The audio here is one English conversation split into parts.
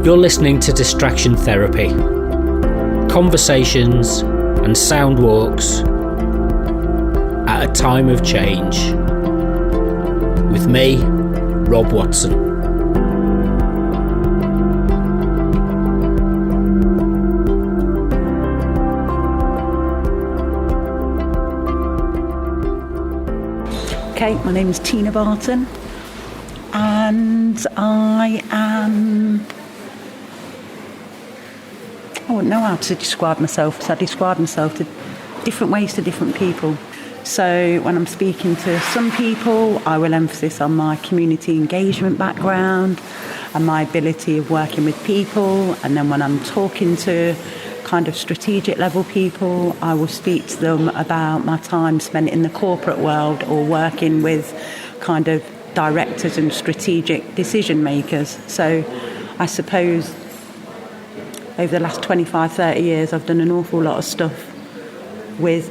You're listening to Distraction Therapy. Conversations and sound walks at a time of change. With me, Rob Watson. Okay, my name is Tina Barton and I wouldn't know how to describe myself, so I describe myself to different ways to different people. So when I'm speaking to some people, I will emphasise on my community engagement background and my ability of working with people, and then when I'm talking to kind of strategic level people, I will speak to them about my time spent in the corporate world or working with kind of directors and strategic decision makers. So I suppose over the last 25, 30 years, I've done an awful lot of stuff with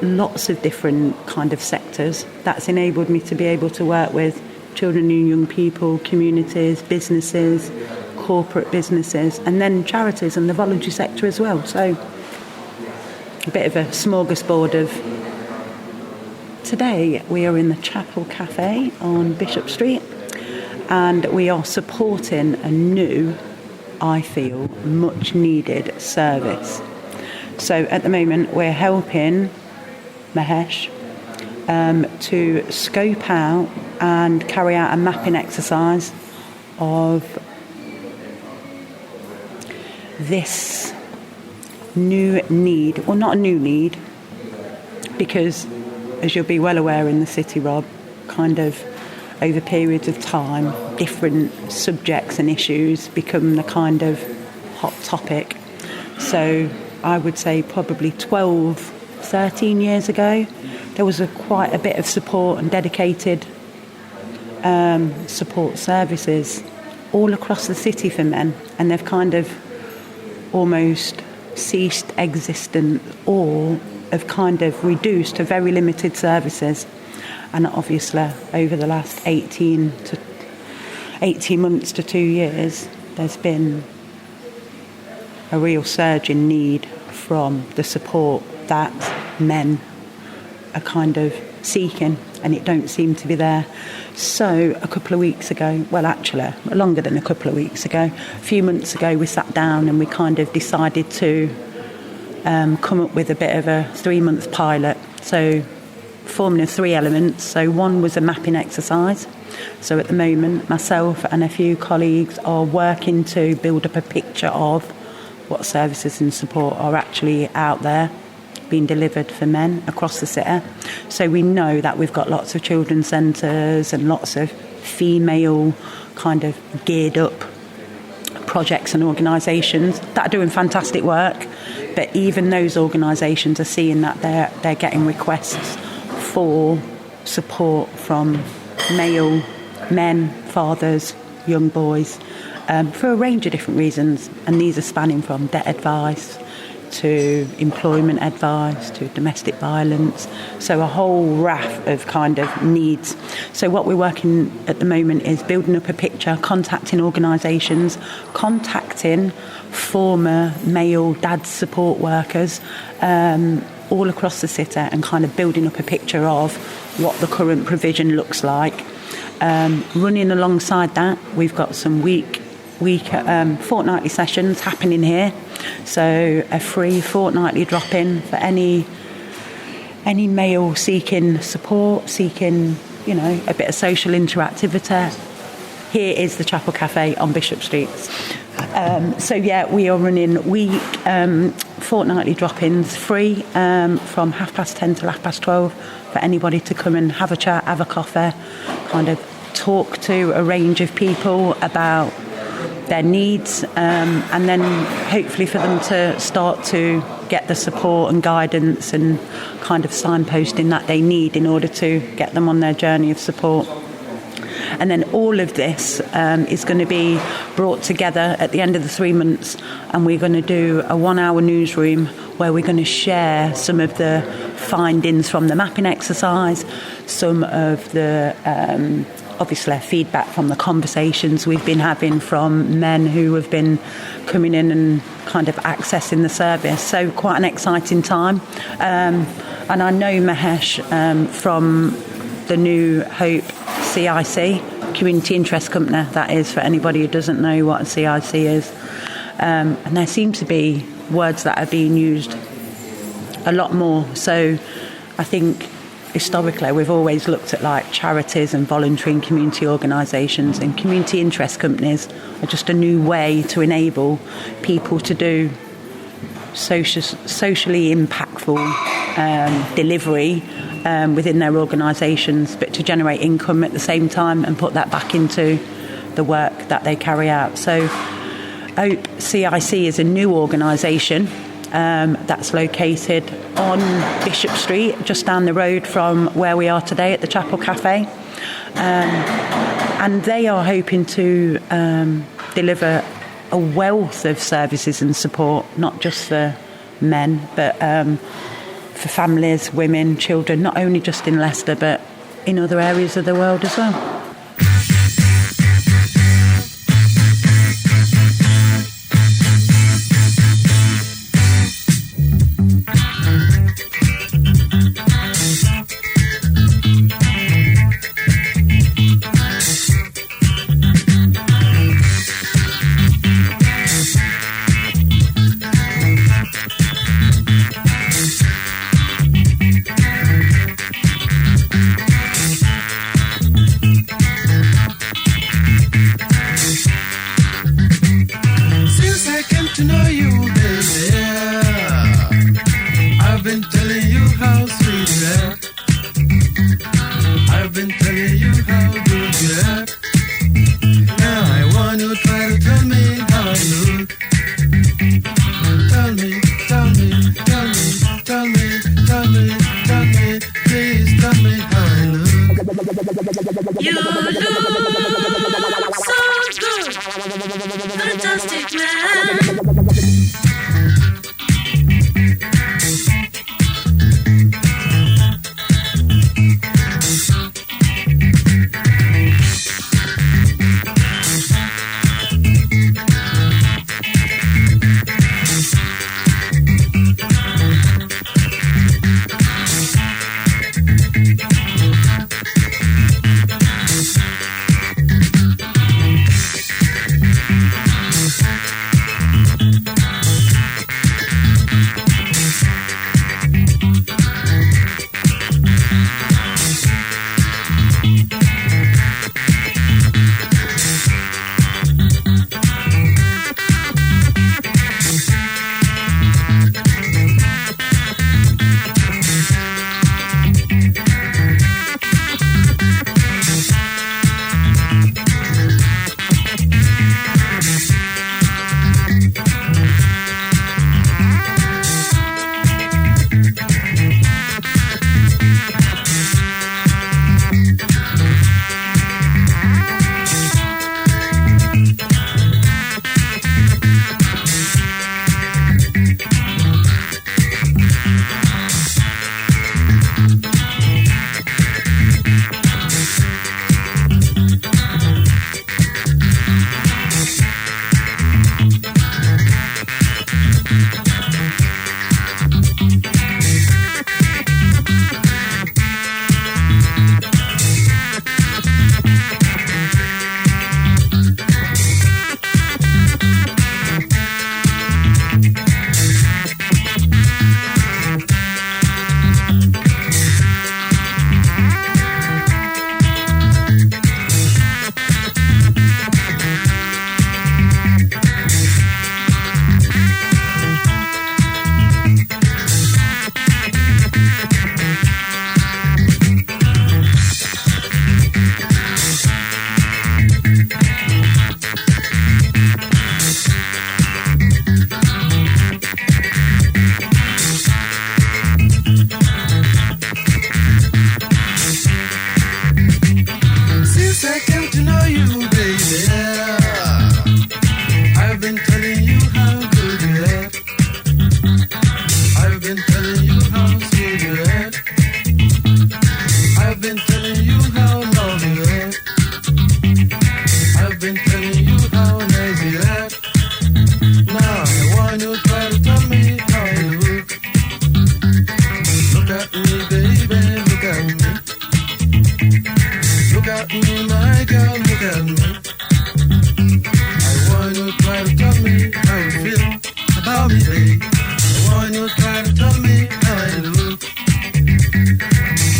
lots of different kind of sectors. That's enabled me to be able to work with children and young people, communities, businesses, corporate businesses, and then charities and the voluntary sector as well. So a bit of a smorgasbord of... Today we are in the Chapel Cafe on Bishop Street, and we are supporting a new, I feel, much needed service. So at the moment we're helping Mahesh to scope out and carry out a mapping exercise of this new need, well, not a new need, because as you'll be well aware in the city, Rob, kind of over periods of time, different subjects and issues become the kind of hot topic. So I would say probably 12, 13 years ago, there was quite a bit of support and dedicated support services all across the city for men, and they've kind of almost ceased existence or have kind of reduced to very limited services. And obviously over the last 18 months to 2 years, there's been a real surge in need from the support that men are kind of seeking, and it don't seem to be there. So a couple of weeks ago, well actually longer than a couple of weeks ago, a few months ago, we sat down and we kind of decided to come up with a bit of a 3-month pilot, so forming of 3 elements. So one was a mapping exercise. So at the moment, myself and a few colleagues are working to build up a picture of what services and support are actually out there being delivered for men across the city. So we know that we've got lots of children's centres and lots of female kind of geared up projects and organisations that are doing fantastic work, but even those organisations are seeing that they're getting requests for support from male men, fathers, young boys, for a range of different reasons, and these are spanning from debt advice to employment advice to domestic violence, so a whole raft of kind of needs. So what we're working at the moment is building up a picture, contacting organisations, contacting former male dad support workers all across the city, and kind of building up a picture of what the current provision looks like. Running alongside that, we've got some fortnightly sessions happening here, so a free fortnightly drop-in for any male seeking support, seeking, you know, a bit of social interactivity. Here is the Chapel Cafe on Bishop Street. So yeah, we are running fortnightly drop-ins free from 10:30 to 12:30 for anybody to come and have a chat, have a coffee, kind of talk to a range of people about their needs, and then hopefully for them to start to get the support and guidance and kind of signposting that they need in order to get them on their journey of support. And then all of this is going to be brought together at the end of the 3 months, and we're going to do a 1-hour newsroom where we're going to share some of the findings from the mapping exercise, some of the obviously feedback from the conversations we've been having from men who have been coming in and kind of accessing the service. So quite an exciting time. And I know Mahesh from the New Hope CIC, Community Interest Company, that is, for anybody who doesn't know what a CIC is. And there seem to be words that are being used a lot more. So I think historically we've always looked at like charities and voluntary and community organisations, and community interest companies are just a new way to enable people to do socially impactful delivery within their organisations, but to generate income at the same time and put that back into the work that they carry out. So Hope CIC is a new organisation that's located on Bishop Street, just down the road from where we are today at the Chapel Cafe. And they are hoping to deliver a wealth of services and support, not just for men, but for families, women, children, not only just in Leicester, but in other areas of the world as well. girl, look at me. I want you to try to tell me how you feel about me, babe. I want you to try to tell me how I do.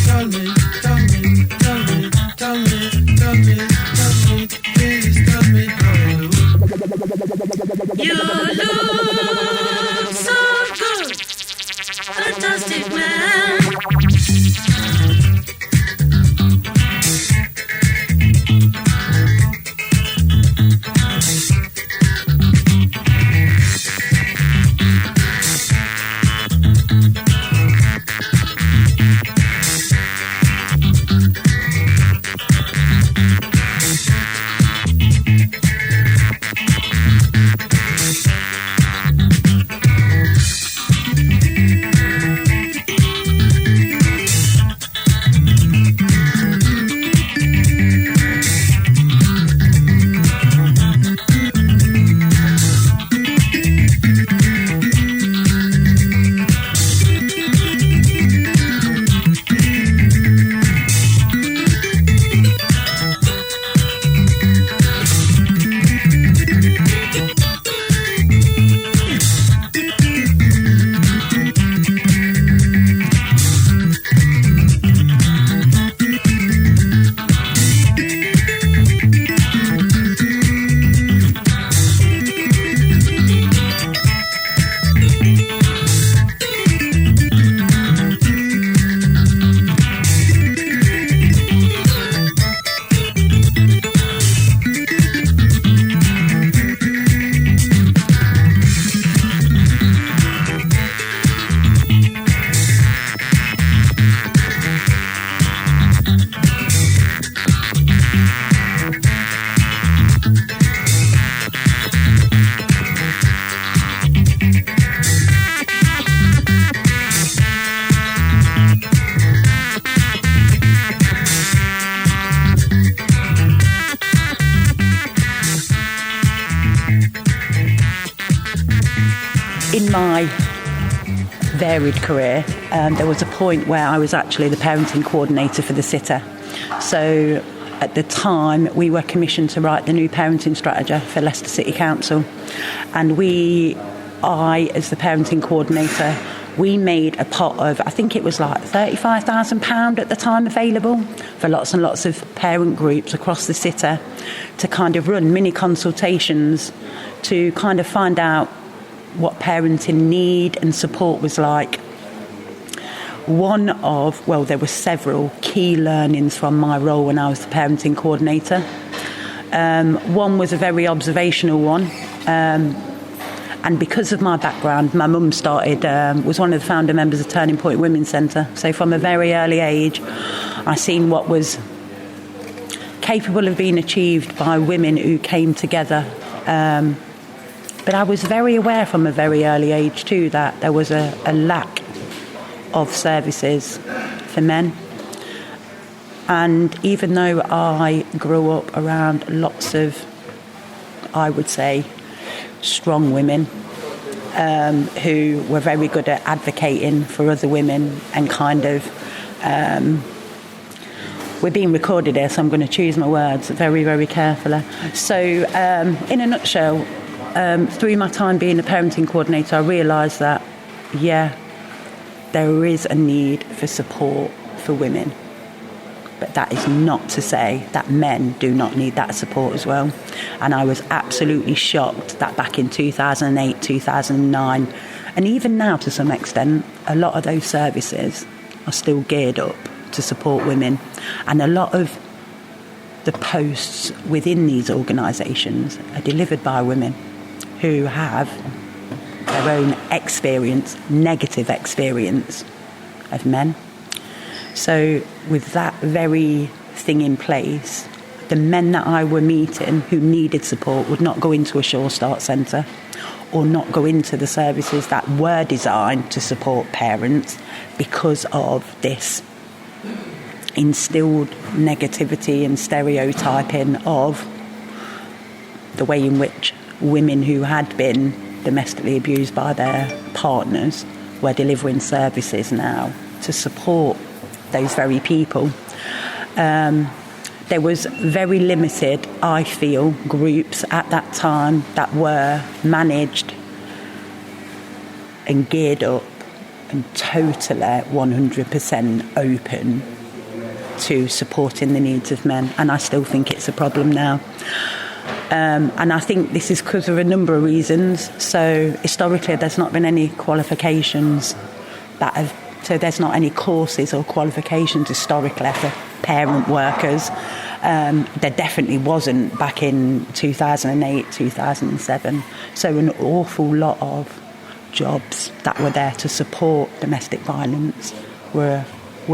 Tell me, tell me, tell me, tell me, tell me, tell me, please tell me how I do. You look so good, fantastic man. In my varied career, there was a point where I was actually the parenting coordinator for the sitter. So at the time, we were commissioned to write the new parenting strategy for Leicester City Council. And I, as the parenting coordinator, we made a pot of, I think it was like £35,000 at the time available for lots and lots of parent groups across the city to kind of run mini consultations to kind of find out what parenting need and support was like. There were several key learnings from my role when I was the parenting coordinator. One was a very observational one. And because of my background, my mum was one of the founder members of Turning Point Women's Centre. So from a very early age, I seen what was capable of being achieved by women who came together. But I was very aware from a very early age too that there was a lack of services for men. And even though I grew up around lots of, I would say, strong women who were very good at advocating for other women and kind of, we're being recorded here, so I'm going to choose my words very, very carefully. So in a nutshell, through my time being a parenting coordinator, I realised that, there is a need for support for women. But that is not to say that men do not need that support as well. And I was absolutely shocked that back in 2008, 2009, and even now to some extent, a lot of those services are still geared up to support women. And a lot of the posts within these organisations are delivered by women who have their own experience, negative experience of men. So with that very thing in place, the men that I were meeting who needed support would not go into a Sure Start centre or not go into the services that were designed to support parents because of this instilled negativity and stereotyping of the way in which women who had been domestically abused by their partners were delivering services now to support those very people. there was very limited, I feel, groups at that time that were managed and geared up and totally 100% open to supporting the needs of men. And I still think it's a problem now. And I think this is because of a number of reasons. So historically, there's not been any qualifications so there's not any courses or qualifications historically for parent workers. There definitely wasn't back in 2008, 2007. So an awful lot of jobs that were there to support domestic violence were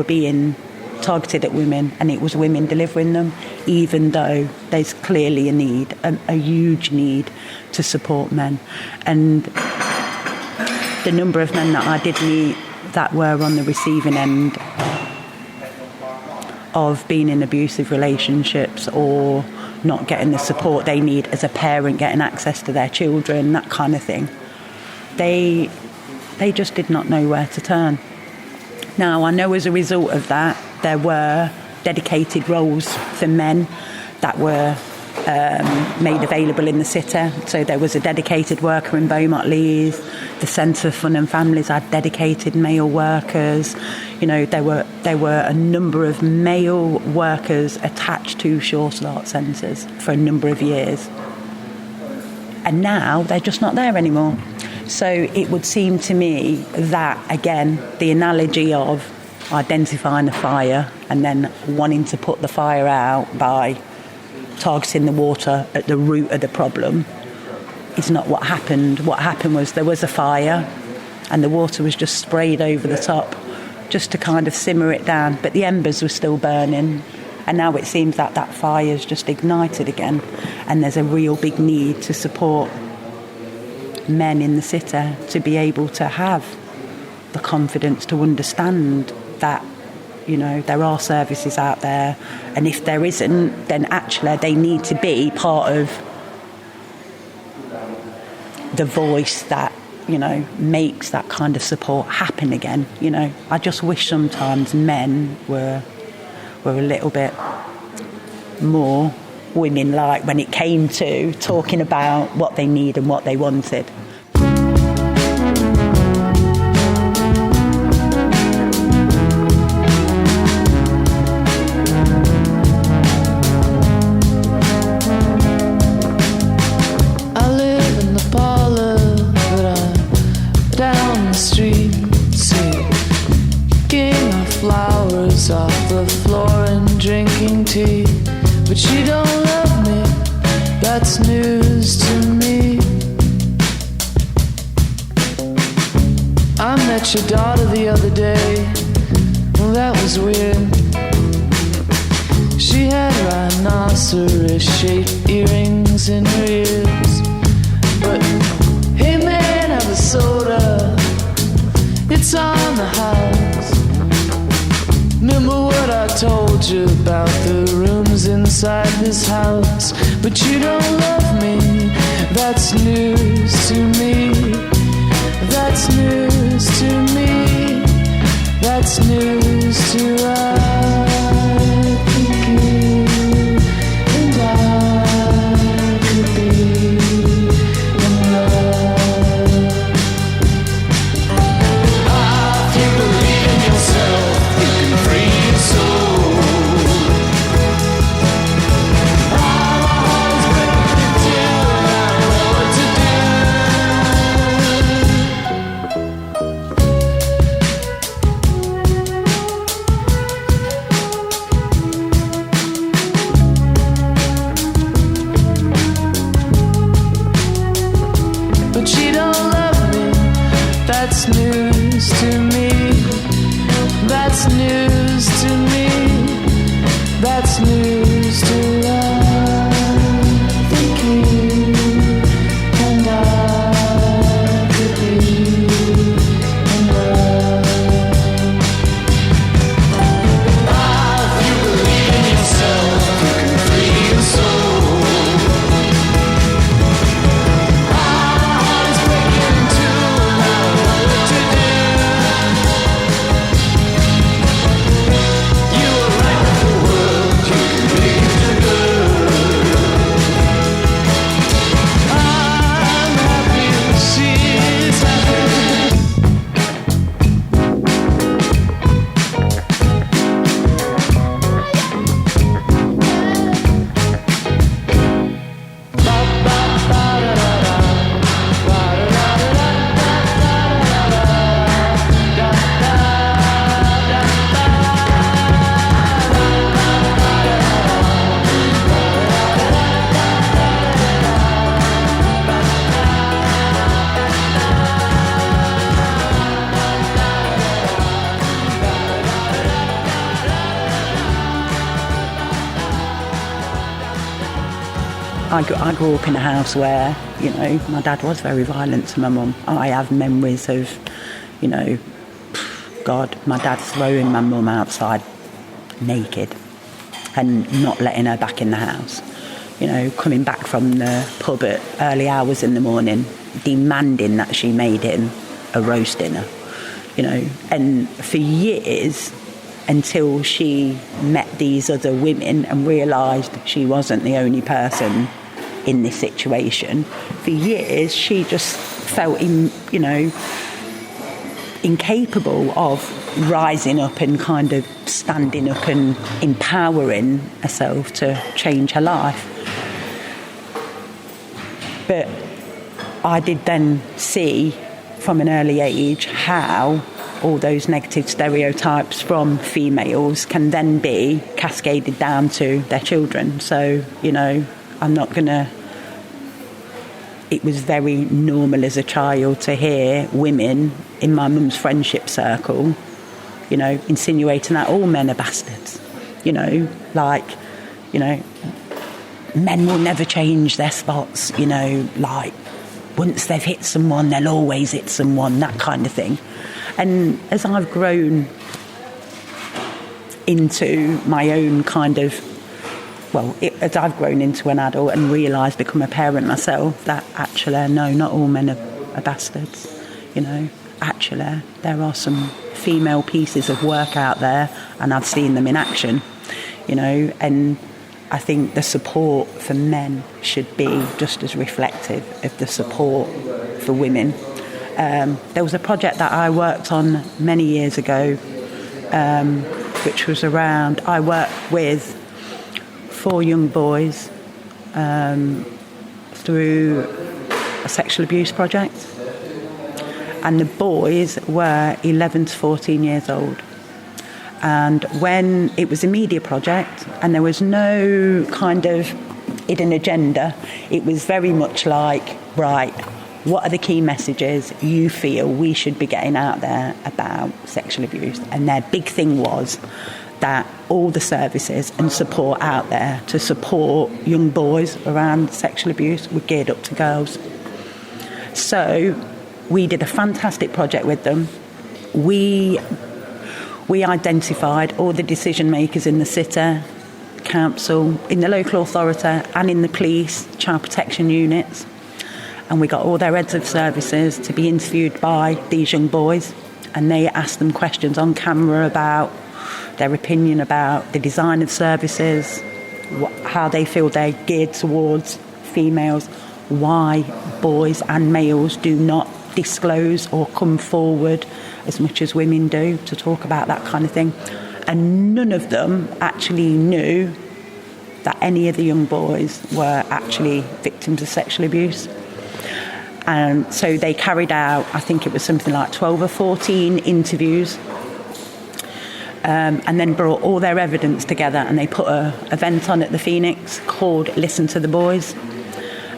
being targeted at women, and it was women delivering them, even though there's clearly a huge need to support men. And the number of men that I did meet that were on the receiving end of being in abusive relationships or not getting the support they need as a parent, getting access to their children, that kind of thing, they just did not know where to turn. Now, I know as a result of that, there were dedicated roles for men that were made available in the city. So there was a dedicated worker in Beaumont Leys. The Centre for Fun and Families had dedicated male workers. You know, there were a number of male workers attached to Shore Start centres for a number of years. And now they're just not there anymore. So it would seem to me that, again, the analogy of identifying a fire and then wanting to put the fire out by targeting the water at the root of the problem is not what happened. What happened was there was a fire and the water was just sprayed over the top just to kind of simmer it down, but the embers were still burning. And now it seems that that fire's just ignited again, and there's a real big need to support men in the city to be able to have the confidence to understand that, you know, there are services out there, and if there isn't, then actually they need to be part of the voice that, you know, makes that kind of support happen again. You know, I just wish sometimes men were a little bit more women-like when it came to talking about what they need and what they wanted. Off the floor and drinking tea, but you don't love me, that's news to me. I met your daughter the other day, well that was weird. She had rhinoceros-shaped earrings in her ears. But hey man, have a soda, it's on the house. Remember what I told you about the rooms inside this house? But you don't love me, that's news to me. That's news to me. That's news to I think you and I could be in love. If you believe in yourself, free your soul. I'm always ready to tell, I know what to do. I grew up in a house where, you know, my dad was very violent to my mum. I have memories of, you know, God, my dad throwing my mum outside naked and not letting her back in the house. You know, coming back from the pub at early hours in the morning, demanding that she made him a roast dinner. You know, and for years, until she met these other women and realised she wasn't the only person in this situation, for years she just felt, incapable of rising up and kind of standing up and empowering herself to change her life. But I did then see from an early age how all those negative stereotypes from females can then be cascaded down to their children. So, you know, I'm not going to... It was very normal as a child to hear women in my mum's friendship circle, you know, insinuating that all men are bastards. You know, like, you know, men will never change their spots, you know, like, once they've hit someone, they'll always hit someone, that kind of thing. And as I've grown into my own kind of, as I've grown into an adult and realised, become a parent myself, that actually, no, not all men are bastards. You know, actually, there are some female pieces of work out there, and I've seen them in action, you know, and I think the support for men should be just as reflective of the support for women. There was a project that I worked on many years ago, which was around, I worked with 4 young boys through a sexual abuse project. And the boys were 11 to 14 years old. And when it was a media project and there was no kind of hidden agenda, it was very much like, right, what are the key messages you feel we should be getting out there about sexual abuse? And their big thing was that all the services and support out there to support young boys around sexual abuse were geared up to girls. So we did a fantastic project with them. We identified all the decision makers in the city, council, in the local authority and in the police, child protection units. And we got all their heads of services to be interviewed by these young boys, and they asked them questions on camera about their opinion about the design of services, how they feel they're geared towards females, why boys and males do not disclose or come forward as much as women do to talk about that kind of thing. And none of them actually knew that any of the young boys were actually victims of sexual abuse. And so they carried out, I think it was something like 12 or 14 interviews, and then brought all their evidence together, and they put an event on at the Phoenix called Listen to the Boys.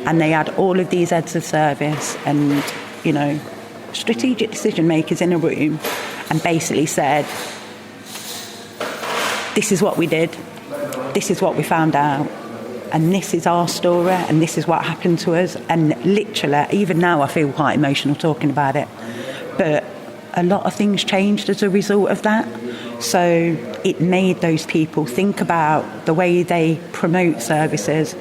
And they had all of these heads of service and, you know, strategic decision makers in a room, and basically said, this is what we did, this is what we found out, and this is our story, and this is what happened to us. And literally, even now I feel quite emotional talking about it, but a lot of things changed as a result of that. So it made those people think about the way they promote services,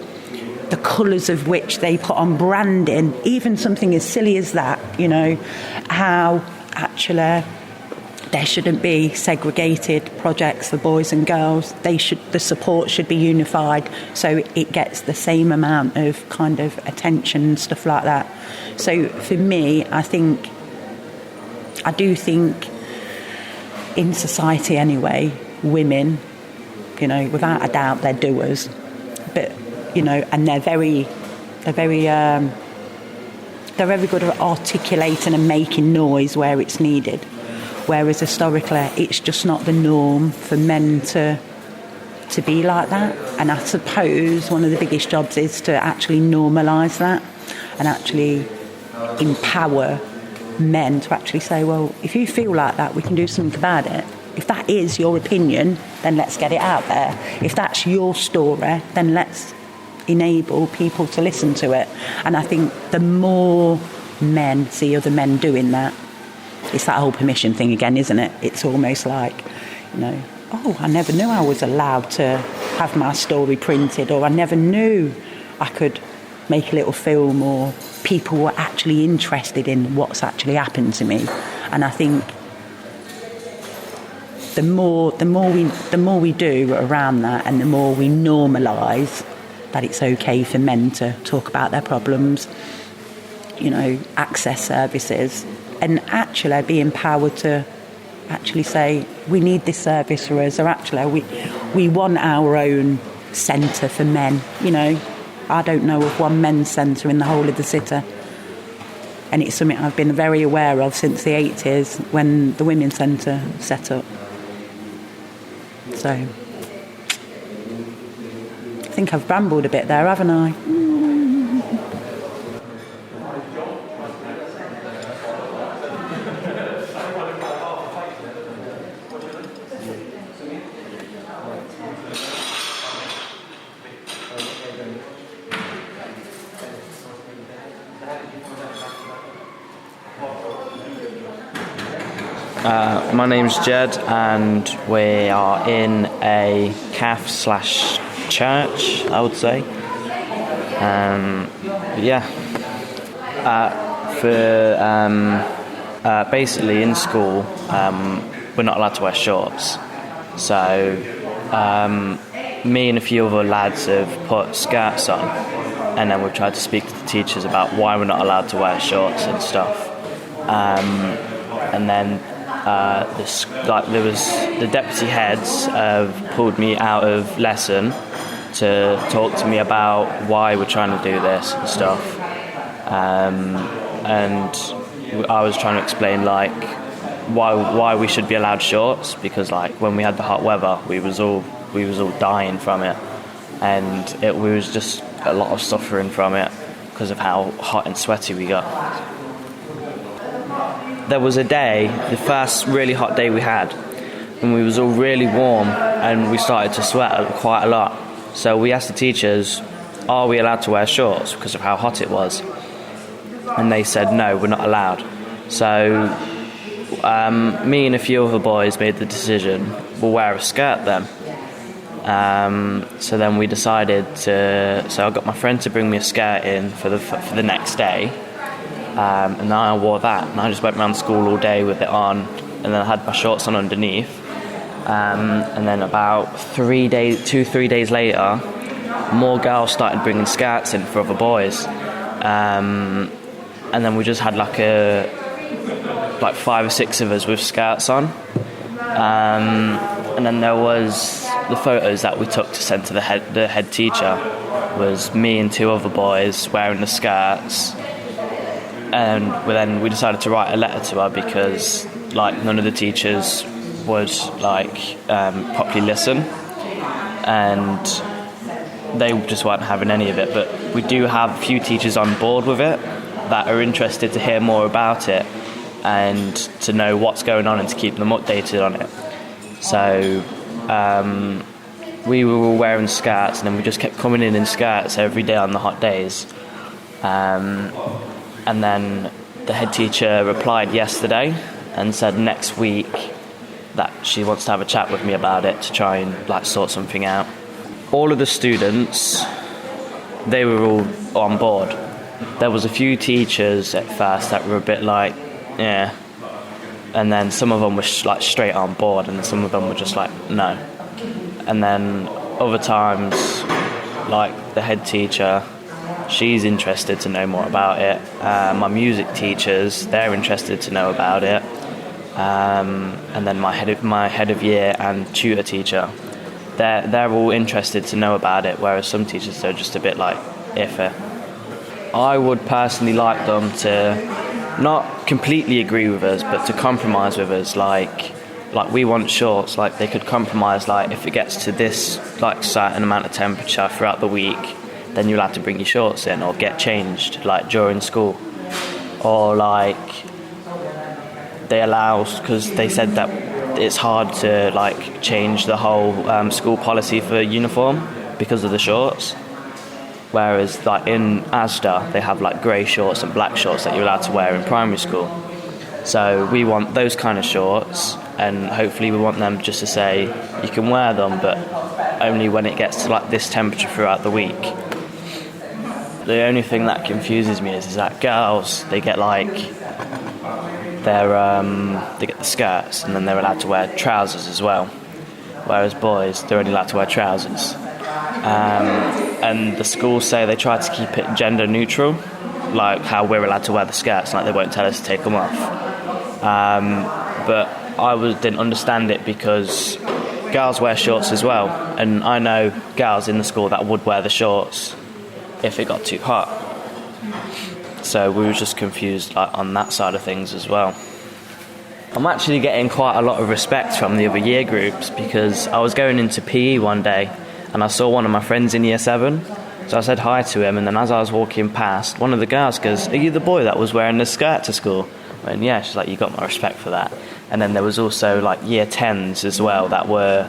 the colours of which they put on branding, even something as silly as that, you know, how actually there shouldn't be segregated projects for boys and girls. The support should be unified so it gets the same amount of kind of attention and stuff like that. So for me, I do think in society anyway, women, you know, without a doubt, they're doers, but you know, and they're very good at articulating and making noise where it's needed. Whereas historically, it's just not the norm for men to be like that. And I suppose one of the biggest jobs is to actually normalise that and actually empower men to actually say, well, if you feel like that, we can do something about it. If that is your opinion, then let's get it out there. If that's your story, then let's enable people to listen to it. And I think the more men see other men doing that, it's that whole permission thing again, isn't it? It's almost like, oh, I never knew I was allowed to have my story printed, or I never knew I could make a little film, or people were actually interested in what's actually happened to me. And I think the more we do around that, and the more we normalise that it's okay for men to talk about their problems, access services, and actually be empowered to actually say, we need this service for us, or actually we want our own centre for men. I don't know of one men's centre in the whole of the city. And it's something I've been very aware of since the 80s when the Women's Centre set up. So, I think I've rambled a bit there, haven't I? My name's Jed, and we are in a calf/church, I would say. Basically in school, we're not allowed to wear shorts. So me and a few other lads have put skirts on, and then we've tried to speak to the teachers about why we're not allowed to wear shorts and stuff. And then there was the deputy heads have pulled me out of lesson to talk to me about why we're trying to do this and stuff. And I was trying to explain why we should be allowed shorts, because when we had the hot weather, we was all dying from it, and we was just a lot of suffering from it because of how hot and sweaty we got. There was a day, the first really hot day we had, and we was all really warm and we started to sweat quite a lot. So we asked the teachers, are we allowed to wear shorts because of how hot it was? And they said, no, we're not allowed. So me and a few other boys made the decision, we'll wear a skirt then. So then we decided so I got my friend to bring me a skirt in for the next day. And then I wore that, and I just went around school all day with it on, and then I had my shorts on underneath. And then about 3 days later, more girls started bringing skirts in for other boys. And then we just had 5 or 6 of us with skirts on. And then there was the photos that we took to send to the head teacher, was me and 2 other boys wearing the skirts. And then we decided to write a letter to her because none of the teachers would properly listen, and they just weren't having any of it. But we do have a few teachers on board with it that are interested to hear more about it and to know what's going on and to keep them updated on it. So we were all wearing skirts, and then we just kept coming in skirts every day on the hot days. And then the head teacher replied yesterday and said next week that she wants to have a chat with me about it to try and sort something out. All of the students, they were all on board. There was a few teachers at first that were a bit yeah. And then some of them were straight on board, and some of them were just no. And then other times, the head teacher, she's interested to know more about it. My music teachers, they're interested to know about it. And then my head of year and tutor teacher, they're all interested to know about it, whereas some teachers are just a bit iffy. I would personally like them to not completely agree with us, but to compromise with us. We want shorts. They could compromise. If it gets to this certain amount of temperature throughout the week, then you'll have to bring your shorts in or get changed during school. Or they allow, because they said that it's hard to change the whole school policy for uniform because of the shorts. Whereas like in Asda, they have like grey shorts and black shorts that you're allowed to wear in primary school. So we want those kind of shorts, and hopefully we want them just to say you can wear them, but only when it gets to like this temperature throughout the week. The only thing that confuses me is that girls, they get like they get the skirts, and then they're allowed to wear trousers as well, whereas boys, they're only allowed to wear trousers. And the schools say they try to keep it gender neutral, like how we're allowed to wear the skirts, like they won't tell us to take them off. But I didn't understand it because girls wear shorts as well, and I know girls in the school that would wear the shorts if it got too hot. So we were just confused like, on that side of things as well. I'm actually getting quite a lot of respect from the other year groups, because I was going into PE one day and I saw one of my friends in year 7. So I said hi to him, and then as I was walking past, one of the girls goes, "Are you the boy that was wearing the skirt to school?" I went, "Yeah." She's like, "You got my respect for that." And then there was also like year 10s as well that were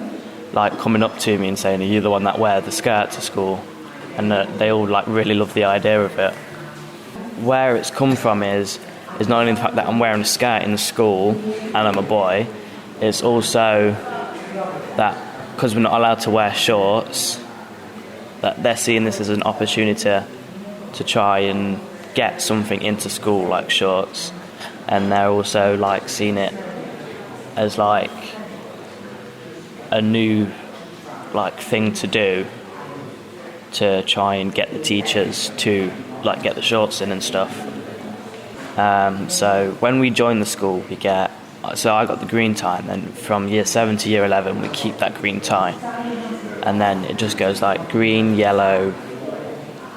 like coming up to me and saying, "Are you the one that wear the skirt to school?" And they all like really loved the idea of it. Where it's come from is not only the fact that I'm wearing a skirt in the school and I'm a boy, it's also that because we're not allowed to wear shorts, that they're seeing this as an opportunity to try and get something into school like shorts, and they're also like seeing it as like a new like thing to do to try and get the teachers to like get the shorts in and stuff. So when we join the school, so I got the green tie, and then from year 7 to year 11 we keep that green tie, and then it just goes like green, yellow,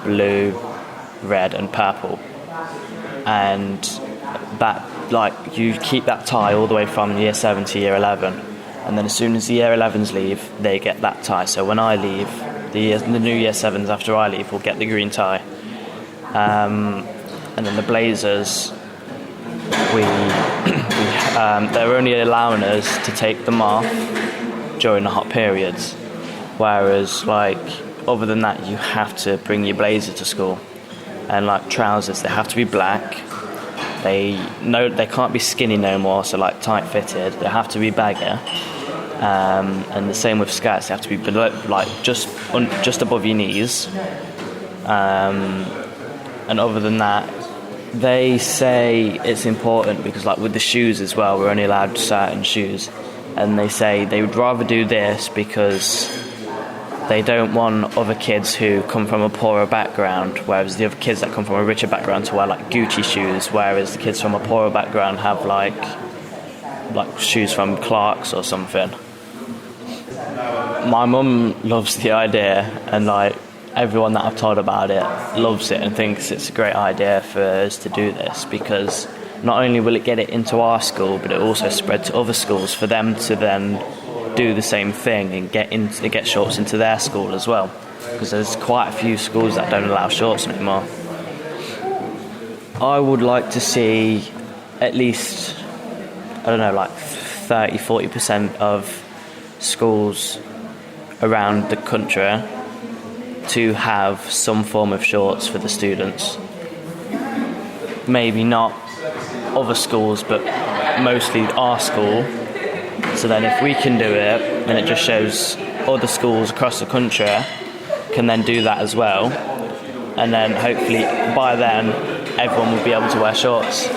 blue, red and purple, and that like you keep that tie all the way from year 7 to year 11, and then as soon as the year 11s leave, they get that tie. So when I leave, the new year 7s after I leave will get the green tie. And then the blazers, they're only allowing us to take them off during the hot periods, whereas like other than that you have to bring your blazer to school. And like trousers, they have to be black, they can't be skinny no more, so like tight fitted, they have to be baggy, and the same with skirts, they have to be below, like just above your knees, and other than that, they say it's important because like with the shoes as well, we're only allowed certain shoes, and they say they would rather do this because they don't want other kids who come from a poorer background, whereas the other kids that come from a richer background to wear like Gucci shoes, whereas the kids from a poorer background have like shoes from Clark's or something. My mum loves the idea, and like everyone that I've told about it loves it and thinks it's a great idea for us to do this, because not only will it get it into our school, but it also spread to other schools for them to then do the same thing and get shorts into their school as well, because there's quite a few schools that don't allow shorts anymore. I would like to see at least, I don't know, like 30-40% of schools around the country to have some form of shorts for the students. Maybe not other schools, but mostly our school. So then if we can do it, then it just shows other schools across the country can then do that as well. And then hopefully by then everyone will be able to wear shorts.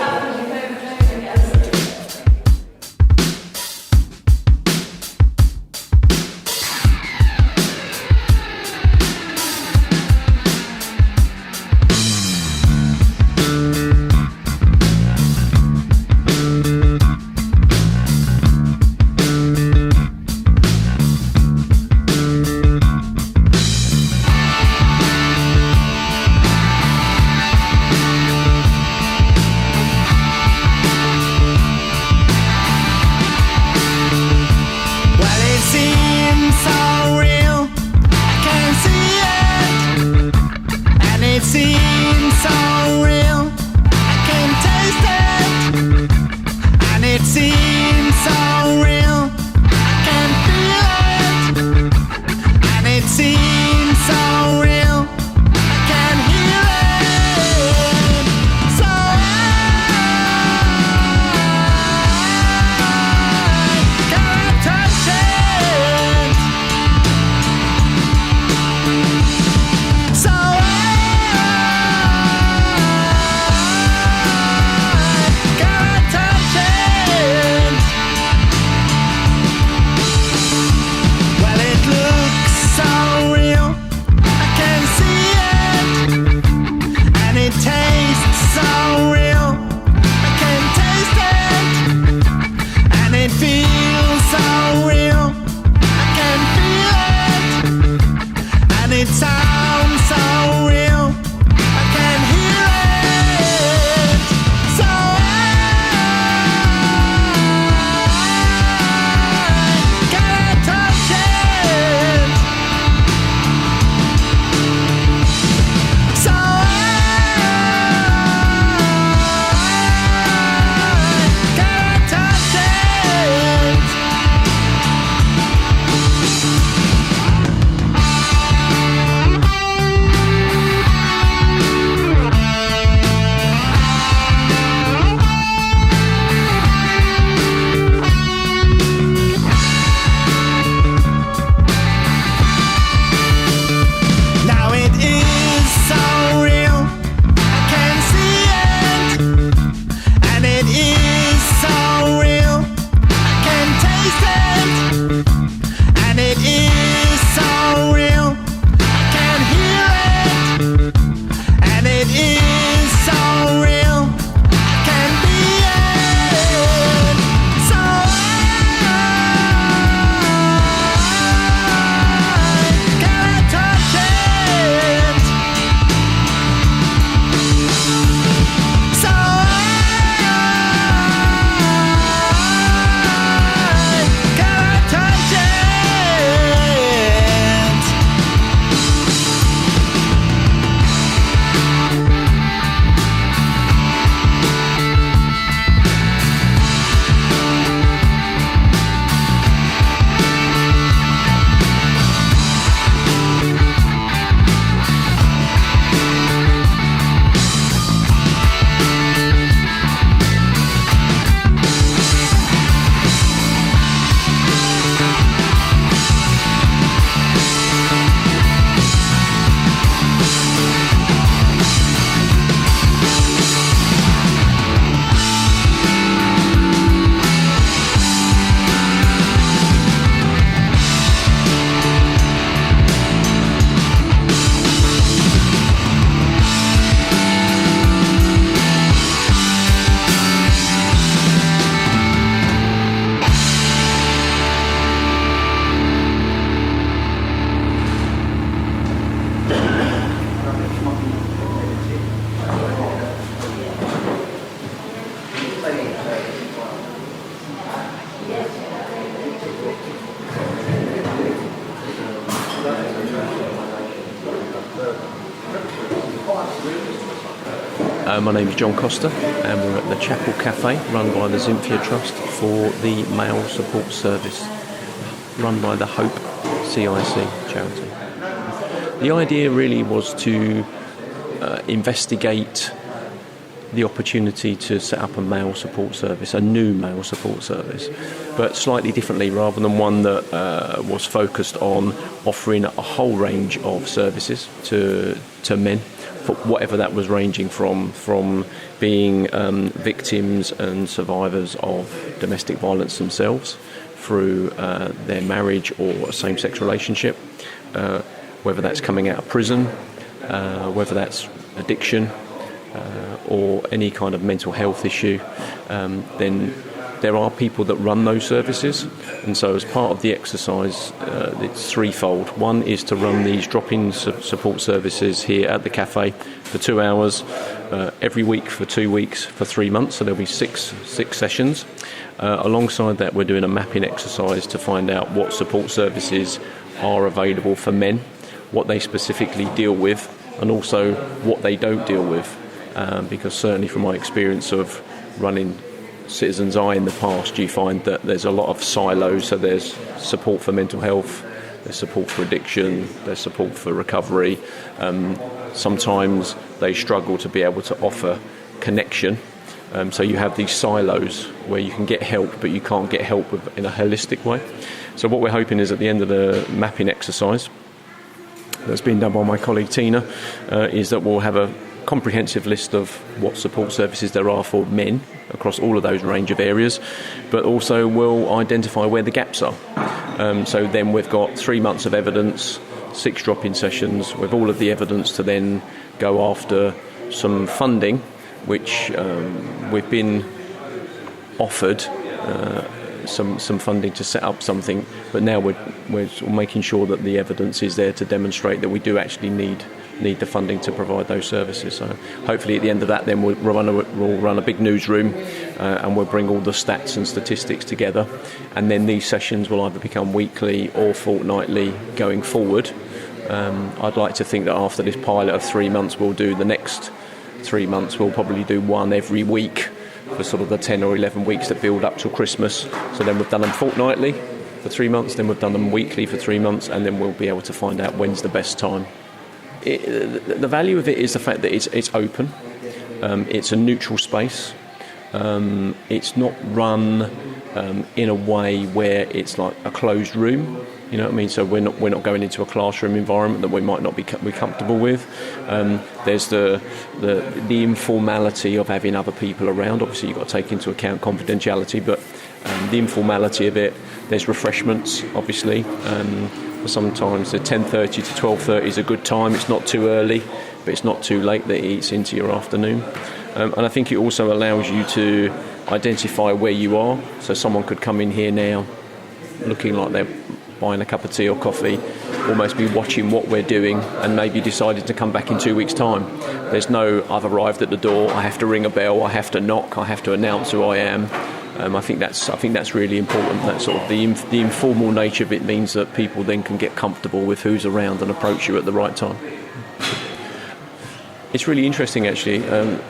My name is John Costa, and we're at the Chapel Cafe, run by the Zinfia Trust for the Male Support Service, run by the Hope CIC charity. The idea really was to investigate the opportunity to set up a male support service, a new male support service, but slightly differently, rather than one that was focused on offering a whole range of services to men, for whatever that was, ranging from being victims and survivors of domestic violence themselves through their marriage or a same-sex relationship, whether that's coming out of prison, whether that's addiction, or any kind of mental health issue, then there are people that run those services. And so as part of the exercise, it's threefold. One is to run these drop-in support services here at the cafe for 2 hours, every week for 2 weeks for 3 months, so there'll be six sessions. Alongside that, we're doing a mapping exercise to find out what support services are available for men, what they specifically deal with, and also what they don't deal with. Because certainly from my experience of running Citizens Eye in the past, you find that there's a lot of silos. So there's support for mental health, there's support for addiction, there's support for recovery. Sometimes they struggle to be able to offer connection. So you have these silos where you can get help, but you can't get help in a holistic way. So what we're hoping is at the end of the mapping exercise that's been done by my colleague Tina, is that we'll have a comprehensive list of what support services there are for men across all of those range of areas, but also we'll identify where the gaps are. So then we've got 3 months of evidence, 6 drop-in sessions with all of the evidence to then go after some funding, which we've been offered some funding to set up something, but now we're making sure that the evidence is there to demonstrate that we do actually need the funding to provide those services. So hopefully at the end of that, then we'll run a big newsroom, and we'll bring all the stats and statistics together, and then these sessions will either become weekly or fortnightly going forward. I'd like to think that after this pilot of 3 months, we'll do the next 3 months, we'll probably do one every week for sort of the 10 or 11 weeks that build up till Christmas. So then we've done them fortnightly for 3 months, then we've done them weekly for 3 months, and then we'll be able to find out when's the best time. The value of it is the fact that it's open, it's a neutral space, it's not run in a way where it's like a closed room. You know what I mean? So we're not going into a classroom environment that we might not be comfortable with. There's the informality of having other people around. Obviously, you've got to take into account confidentiality, but the informality of it. There's refreshments, obviously. Sometimes the 10:30 to 12:30 is a good time. It's not too early, but it's not too late that it eats into your afternoon. And I think it also allows you to identify where you are. So someone could come in here now looking like they're buying a cup of tea or coffee, almost be watching what we're doing, and maybe decided to come back in 2 weeks' time. There's no, I've arrived at the door, I have to ring a bell, I have to knock, I have to announce who I am. I think that's really important. That sort of the informal nature of it means that people then can get comfortable with who's around and approach you at the right time. It's really interesting, actually.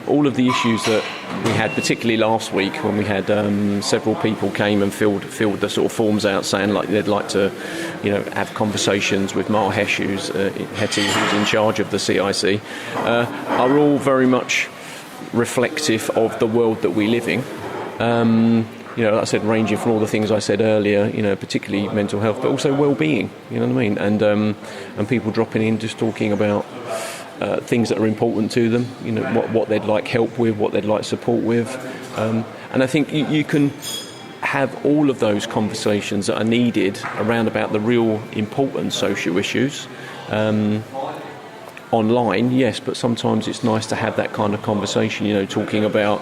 All of the issues that we had, particularly last week, when we had several people came and filled the sort of forms out, saying like they'd like to, have conversations with Mahesh, who's in charge of the CIC, are all very much reflective of the world that we live in. Like I said, ranging from all the things I said earlier, particularly mental health, but also well-being. You know what I mean? And people dropping in, just talking about things that are important to them. What they'd like help with, what they'd like support with. And I think you can have all of those conversations that are needed around about the real important social issues. Online, yes, but sometimes it's nice to have that kind of conversation, talking about,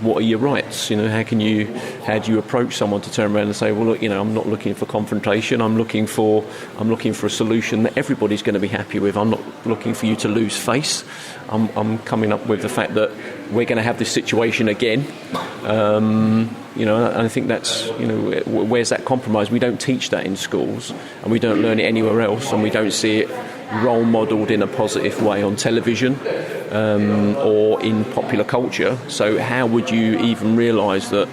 what are your rights? How do you approach someone to turn around and say, well, look, I'm not looking for confrontation. I'm looking for a solution that everybody's going to be happy with. I'm not looking for you to lose face. I'm coming up with the fact that we're going to have this situation again. And I think that's, where's that compromise? We don't teach that in schools, and we don't learn it anywhere else, and we don't see it role modelled in a positive way on television. or in popular culture. So how would you even realise that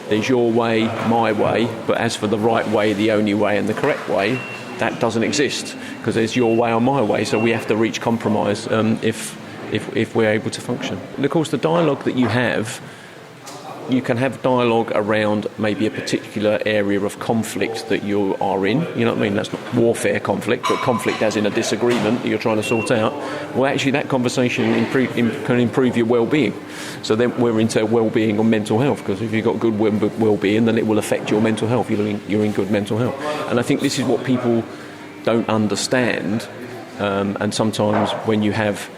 there's your way, my way, but as for the right way, the only way and the correct way, that doesn't exist, because there's your way or my way. So we have to reach compromise if we're able to function. And of course, the dialogue that you can have dialogue around maybe a particular area of conflict that you are in. You know what I mean? That's not warfare conflict, but conflict as in a disagreement that you're trying to sort out. Well, actually, that conversation can improve your well-being. So then we're into well-being or mental health, because if you've got good well-being, then it will affect your mental health. You're in good mental health. And I think this is what people don't understand. And sometimes when you have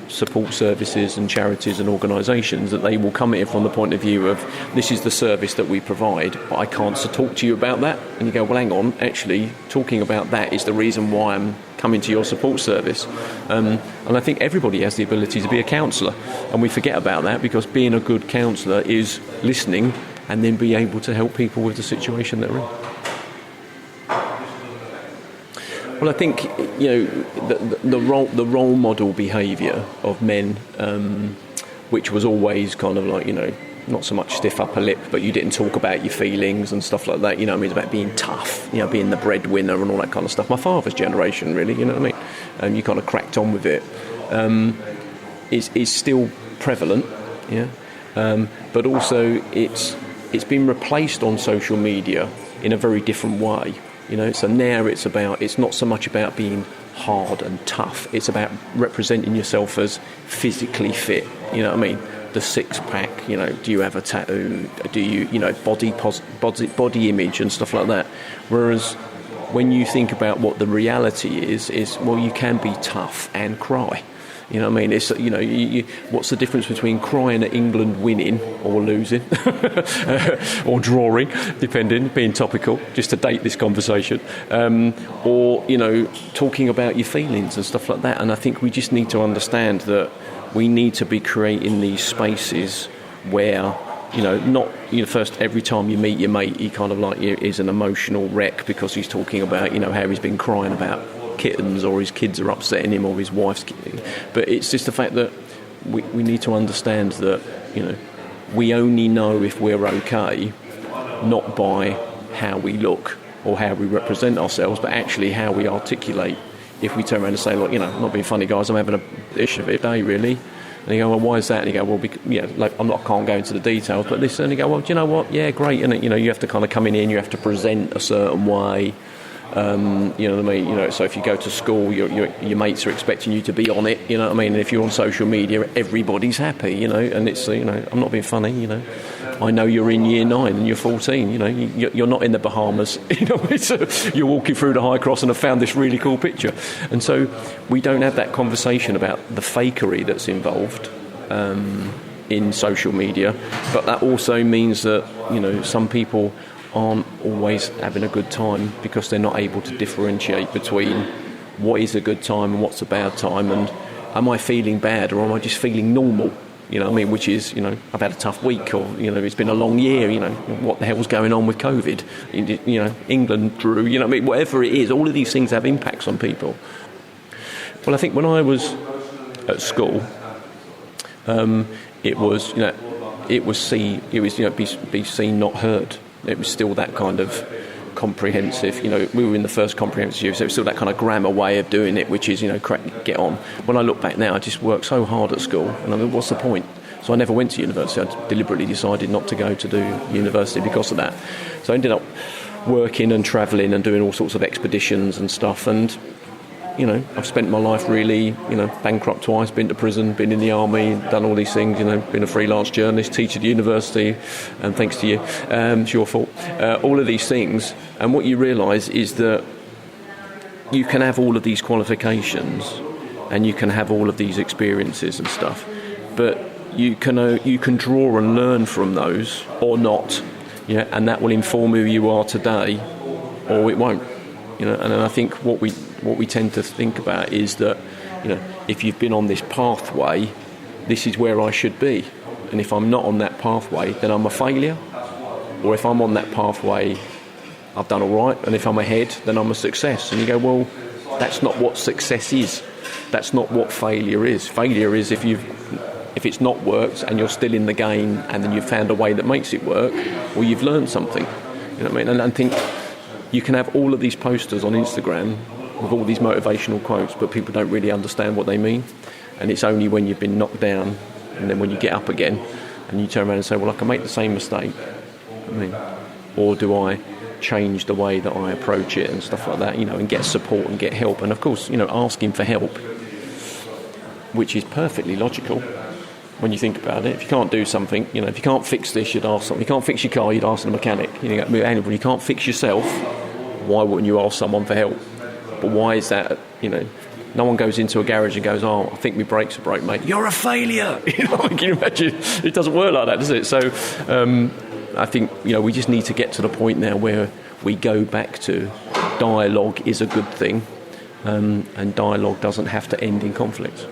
support services and charities and organisations, that they will come at it from the point of view of, this is the service that we provide, but I can't talk to you about that. And you go, well, hang on, actually talking about that is the reason why I'm coming to your support service. And I think everybody has the ability to be a counsellor, and we forget about that, because being a good counsellor is listening and then be able to help people with the situation they're in. Well, I think the role model behaviour of men, which was always kind of like, not so much stiff upper lip, but you didn't talk about your feelings and stuff like that. You know what I mean? It's about being tough, being the breadwinner and all that kind of stuff. My father's generation, really, you know what I mean? And you kind of cracked on with it. Is still prevalent, yeah. But also it's been replaced on social media in a very different way. So now it's not so much about being hard and tough. It's about representing yourself as physically fit. You know what I mean? The six-pack. Do you have a tattoo? Do you, body image and stuff like that. Whereas when you think about what the reality is well, you can be tough and cry. You know what I mean? It's what's the difference between crying at England winning or losing, or drawing, depending, being topical, just to date this conversation, or talking about your feelings and stuff like that. And I think we just need to understand that we need to be creating these spaces where not first every time you meet your mate, he kind of like is an emotional wreck because he's talking about how he's been crying about kittens, or his kids are upsetting him, or his wife's kidding. But it's just the fact that we need to understand that we only know if we're okay not by how we look or how we represent ourselves, but actually how we articulate. If we turn around and say, look, I'm not being funny, guys, I'm having a issue of it today, really. And you go, well, why is that? And you go, well, I can't go into the details, but this. And you go, well, do you know what? Yeah, great. And you have to kind of come in here and you have to present a certain way. You know what I mean? So if you go to school, your mates are expecting you to be on it. You know what I mean? And if you're on social media, everybody's happy. And it's I'm not being funny. I know you're in year 9 and you're 14. You're not in the Bahamas. You're walking through the High Cross and have found this really cool picture. And so we don't have that conversation about the fakery that's involved in social media. But that also means that some people aren't always having a good time because they're not able to differentiate between what is a good time and what's a bad time, and am I feeling bad or am I just feeling normal? Which is, I've had a tough week, or, it's been a long year, what the hell's going on with COVID? England drew, whatever it is, all of these things have impacts on people. Well, I think when I was at school, it was be seen, not heard. It was still that kind of comprehensive, we were in the first comprehensive year, so it was still that kind of grammar way of doing it, which is, get on. When I look back now, I just worked so hard at school, and I mean, what's the point? So I never went to university. I deliberately decided not to go to do university because of that. So I ended up working and travelling and doing all sorts of expeditions and stuff, and I've spent my life really, bankrupt twice, been to prison, been in the army, done all these things, been a freelance journalist, teacher at university, and thanks to you, it's your fault. All of these things, and what you realise is that you can have all of these qualifications and you can have all of these experiences and stuff, but you can draw and learn from those or not, and that will inform who you are today, or it won't. And I think what we tend to think about is that, if you've been on this pathway, this is where I should be. And if I'm not on that pathway, then I'm a failure. Or if I'm on that pathway, I've done all right. And if I'm ahead, then I'm a success. And you go, well, That's not what success is. That's not what failure is. Failure is if it's not worked and you're still in the game and then you've found a way that makes it work, or you've learned something. You know what I mean? And I think you can have all of these posters on Instagram with all these motivational quotes, but people don't really understand what they mean. And it's only when you've been knocked down and then when you get up again and you turn around and say, well, I can make the same mistake. Or do I change the way that I approach it and stuff like that, and get support and get help. And of course, asking for help, which is perfectly logical when you think about it. If you can't do something, if you can't fix this, you'd ask something. If you can't fix your car, you'd ask the mechanic. When you can't fix yourself, why wouldn't you ask someone for help? But why is that? No one goes into a garage and goes, I think my brakes are broke, mate. You're a failure. Can you imagine? It doesn't work like that, does it? So I think, we just need to get to the point now where we go back to dialogue is a good thing, and dialogue doesn't have to end in conflict.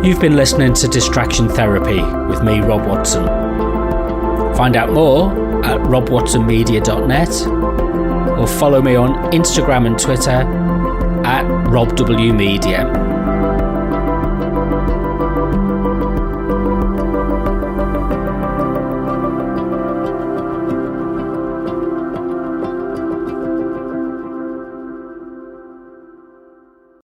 You've been listening to Distraction Therapy with me, Rob Watson. Find out more at robwatsonmedia.net or follow me on Instagram and Twitter at RobWMedia.